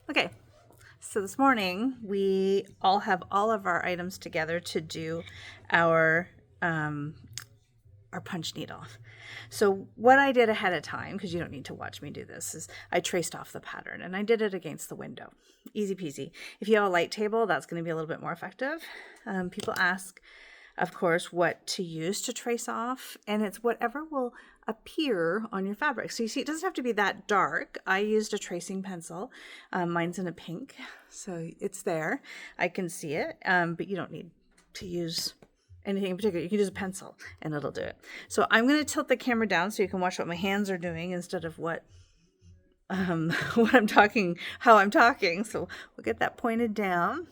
Okay, so this morning we all have all of our items together to do our um, our punch needle. So what I did ahead of time, because you don't need to watch me do this, is I traced off the pattern and I did it against the window. Easy peasy. If you have a light table, that's going to be a little bit more effective. People ask, of course, what to use to trace off, and it's whatever will appear on your fabric. So you see, it doesn't have to be that dark. I used a tracing pencil. Mine's in a pink, so it's there. I can see it, but you don't need to use anything in particular. You can use a pencil and it'll do it. So I'm going to tilt the camera down so you can watch what my hands are doing instead of what what I'm talking, how I'm talking. So we'll get that pointed down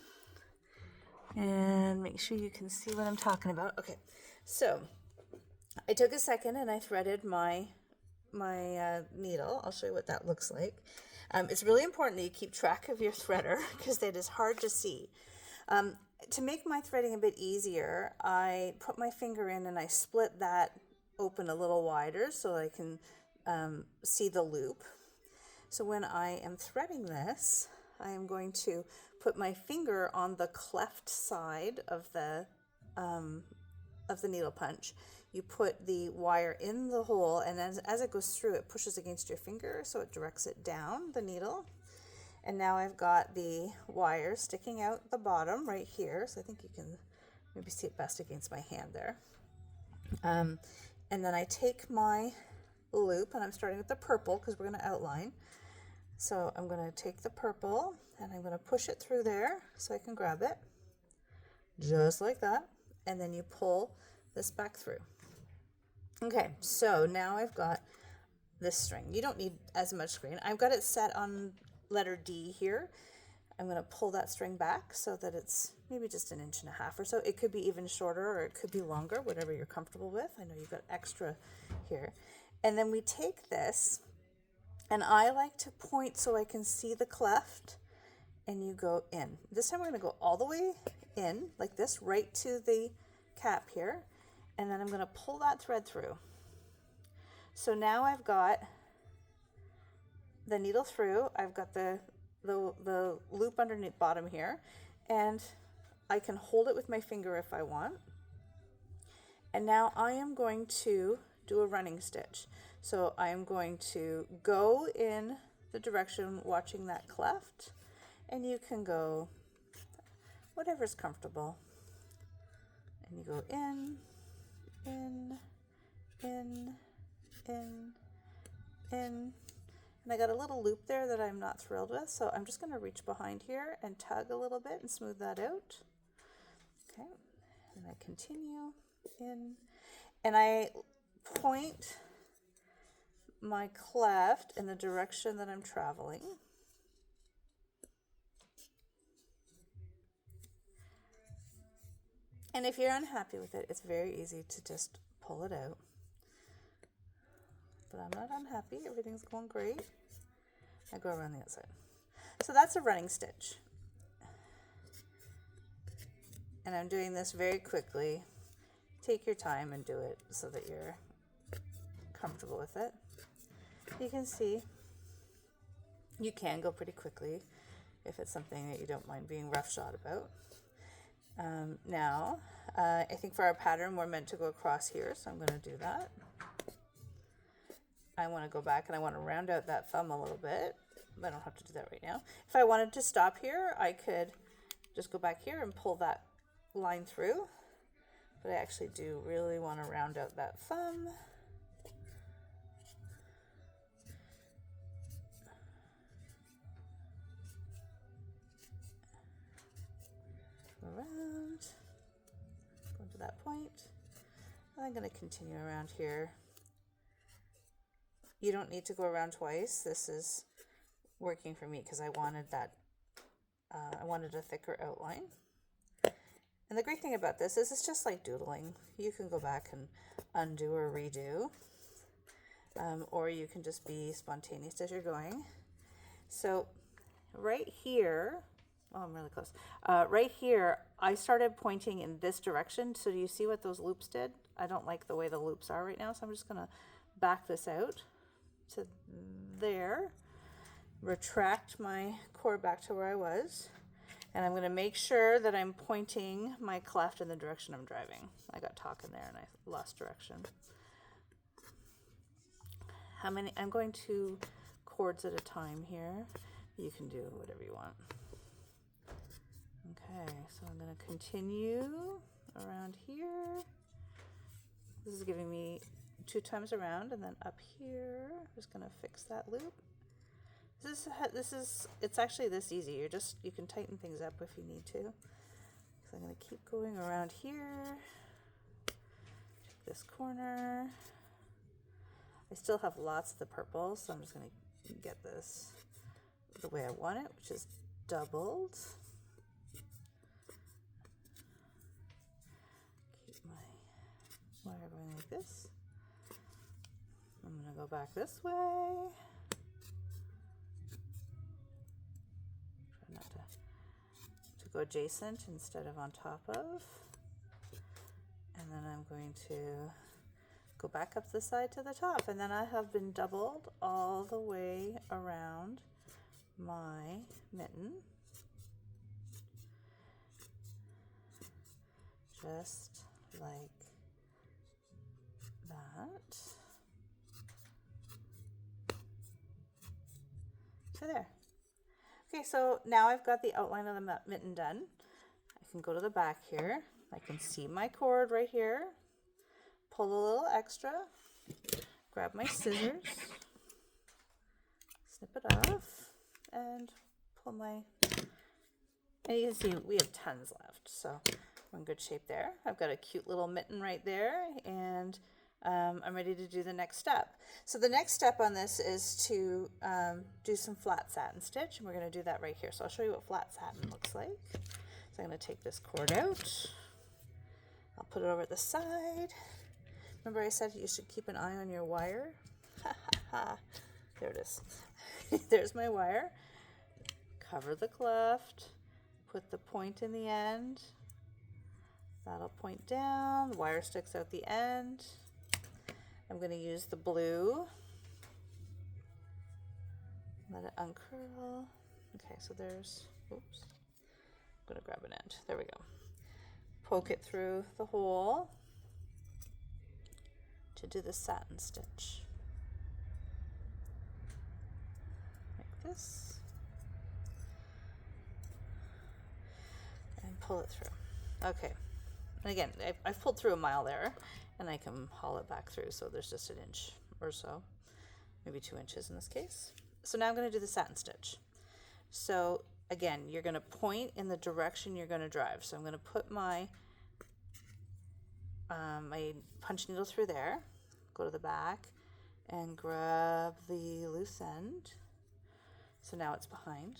and make sure you can see what I'm talking about. Okay, so I took a second and I threaded my needle. I'll show you what that looks like. It's really important that you keep track of your threader because that is hard to see. To make my threading a bit easier, I put my finger in and I split that open a little wider so I can see the loop. So when I am threading this, I am going to put my finger on the cleft side of the needle punch. You put the wire in the hole, and as it goes through, it pushes against your finger, so it directs it down the needle. And now I've got the wire sticking out the bottom right here, so I think you can maybe see it best against my hand there. And then I take my loop, and I'm starting with the purple because we're going to outline. So I'm going to take the purple and I'm going to push it through there so I can grab it, just like that. And then you pull this back through. Okay, so now I've got this string. You don't need as much string. I've got it set on letter D here. I'm going to pull that string back so that it's maybe just 1.5 inches or so. It could be even shorter or it could be longer, whatever you're comfortable with. I know you've got extra here. And then we take this, and I like to point so I can see the cleft, and you go in. This time we're going to go all the way in like this, right to the cap here, and then I'm going to pull that thread through. So now I've got the needle through, I've got the loop underneath bottom here, and I can hold it with my finger if I want. And now I am going to do a running stitch. So I am going to go in the direction watching that cleft, and you can go whatever's comfortable. And you go in, in, in, in, in. And I got a little loop there that I'm not thrilled with, so I'm just going to reach behind here and tug a little bit and smooth that out. Okay, and I continue in, and I point my cleft in the direction that I'm traveling. And if you're unhappy with it, it's very easy to just pull it out. But I'm not unhappy, everything's going great. I go around the outside. So that's a running stitch. And I'm doing this very quickly. Take your time and do it so that you're comfortable with it. You can see you can go pretty quickly if it's something that you don't mind being roughshod about. Now, I think for our pattern, we're meant to go across here, so I'm going to do that. I want to go back and I want to round out that thumb a little bit. I don't have to do that right now. If I wanted to stop here, I could just go back here and pull that line through. But I actually do really want to round out that thumb. Around, go to that point. And I'm going to continue around here. You don't need to go around twice. This is working for me because I wanted that. I wanted a thicker outline. And the great thing about this is it's just like doodling. You can go back and undo or redo, or you can just be spontaneous as you're going. So right here, oh, I'm really close. Right here, I started pointing in this direction. So do you see what those loops did? I don't like the way the loops are right now, so I'm just going to back this out to there. retract my cord back to where I was, and I'm going to make sure that I'm pointing my cleft in the direction I'm driving. I got talking there and I lost direction. I'm going 2 chords at a time here. You can do whatever you want. Okay, so I'm going to continue around here. This is giving me 2 times around, and then up here, I'm just going to fix that loop. It's actually this easy. You can tighten things up if you need to. So I'm going to keep going around here. Check this corner. I still have lots of the purple, so I'm just going to get this the way I want it, which is doubled. Keep my wire going like this. I'm going to go back this way. Try not to go adjacent instead of on top of. And then I'm going to go back up the side to the top. And then I have been doubled all the way around my mitten. Just like that. So there. Okay, so now I've got the outline of the mitten done. I can go to the back here. I can see my cord right here. Pull a little extra. Grab my scissors. Snip it off. And pull my... And you can see we have tons left, so we're in good shape there. I've got a cute little mitten right there, and I'm ready to do the next step. So the next step on this is to do some flat satin stitch, and we're going to do that right here. So I'll show you what flat satin looks like. So I'm going to take this cord out. I'll put it over the side. Remember I said you should keep an eye on your wire? There it is. There's my wire. Cover the cleft. Put the point in the end. That'll point down. The wire sticks out the end. I'm going to use the blue. Let it uncurl. Okay, so there's, oops. I'm going to grab an end. There we go. Poke it through the hole to do the satin stitch. Like this. And pull it through. Okay. And again, I've pulled through a mile there, and I can haul it back through, so there's just 1 inch or so, maybe 2 inches in this case. So now I'm going to do the satin stitch. So again, you're going to point in the direction you're going to drive. So I'm going to put my my punch needle through there, go to the back, and grab the loose end. So now it's behind.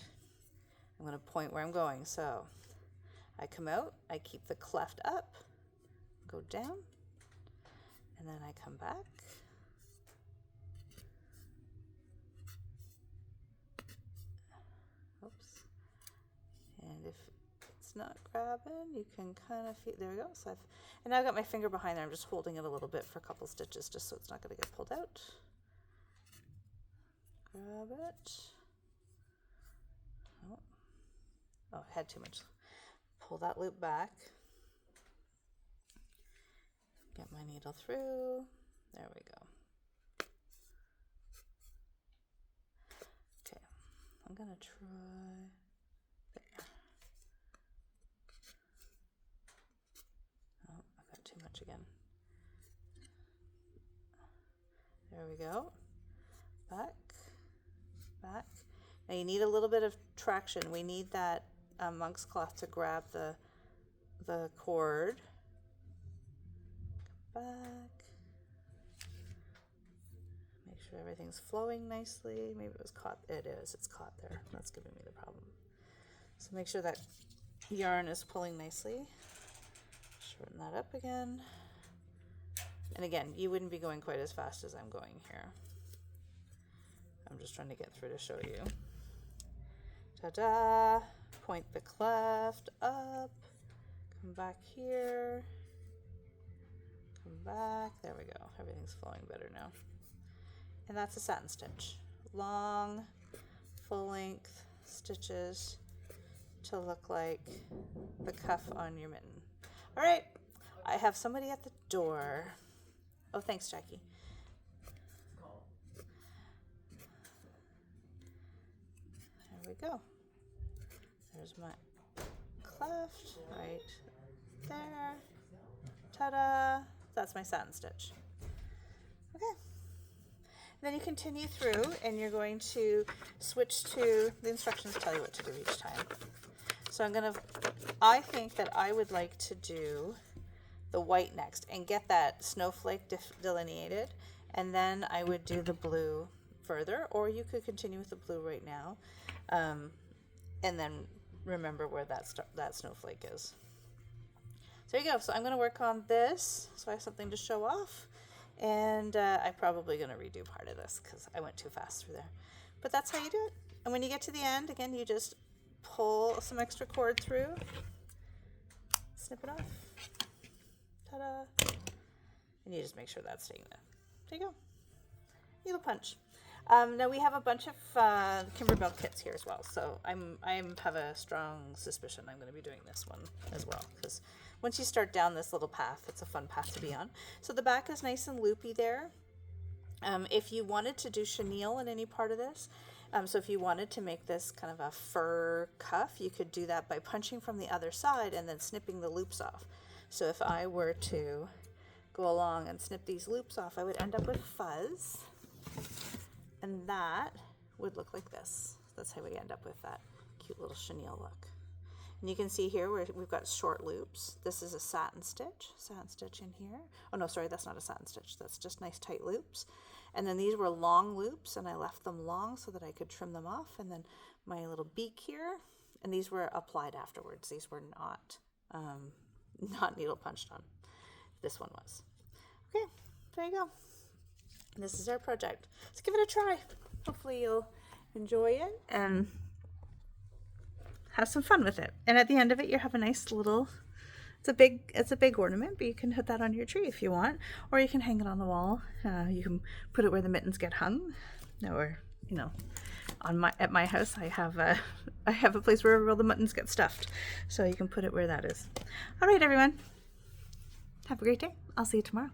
I'm going to point where I'm going. So I come out, I keep the cleft up, go down, and then I come back. Oops. And if it's not grabbing, you can kind of feel, there we go. So and now I've got my finger behind there. I'm just holding it a little bit for a couple stitches just so it's not going to get pulled out. Grab it. Oh, I had too much. Pull that loop back. Get my needle through. There we go. Okay, I'm gonna try there. Oh, I got too much again. There we go. Back, back. Now you need a little bit of traction. We need that monk's cloth to grab the cord. Back. Make sure everything's flowing nicely. Maybe it was caught. It is. It's caught there. That's giving me the problem. So make sure that yarn is pulling nicely. Shorten that up again. And again, you wouldn't be going quite as fast as I'm going here. I'm just trying to get through to show you. Ta-da! Point the cleft up. Come back here. Come back. There we go. Everything's flowing better now. And that's a satin stitch. Long, full length stitches to look like the cuff on your mitten. All right, I have somebody at the door. Oh, thanks, Jackie. There we go. There's my cleft right there. Ta-da! That's my satin stitch. Okay. Then you continue through and you're going to switch to, the instructions tell you what to do each time. So I think that I would like to do the white next and get that snowflake delineated, and then I would do the blue further, or you could continue with the blue right now, and then remember where that snowflake is. So there you go. So I'm going to work on this so I have something to show off, and I'm probably going to redo part of this because I went too fast through there. But that's how you do it. And when you get to the end, again, you just pull some extra cord through, snip it off, ta-da, and you just make sure that's staying there. There you go. Needle punch. Now we have a bunch of Kimberbell kits here as well, so I have a strong suspicion I'm going to be doing this one as well, because once you start down this little path, it's a fun path to be on. So the back is nice and loopy there. If you wanted to do chenille in any part of this, so if you wanted to make this kind of a fur cuff, you could do that by punching from the other side and then snipping the loops off. So if I were to go along and snip these loops off, I would end up with fuzz, and that would look like this. That's how we end up with that cute little chenille look. And you can see here where we've got short loops. This is a satin stitch in here. Oh no, sorry, that's not a satin stitch. That's just nice tight loops. And then these were long loops, and I left them long so that I could trim them off. And then my little beak here, and these were applied afterwards. These were not needle punched on. This one was. Okay, there you go. This is our project. Let's give it a try. Hopefully you'll enjoy it and have some fun with it. And at the end of it, you have a nice little, it's a big ornament, but you can put that on your tree if you want, or you can hang it on the wall. You can put it where the mittens get hung, or at my house I have a place where all the mittens get stuffed, so you can put it where that is. All right, everyone, have a great day. I'll see you tomorrow.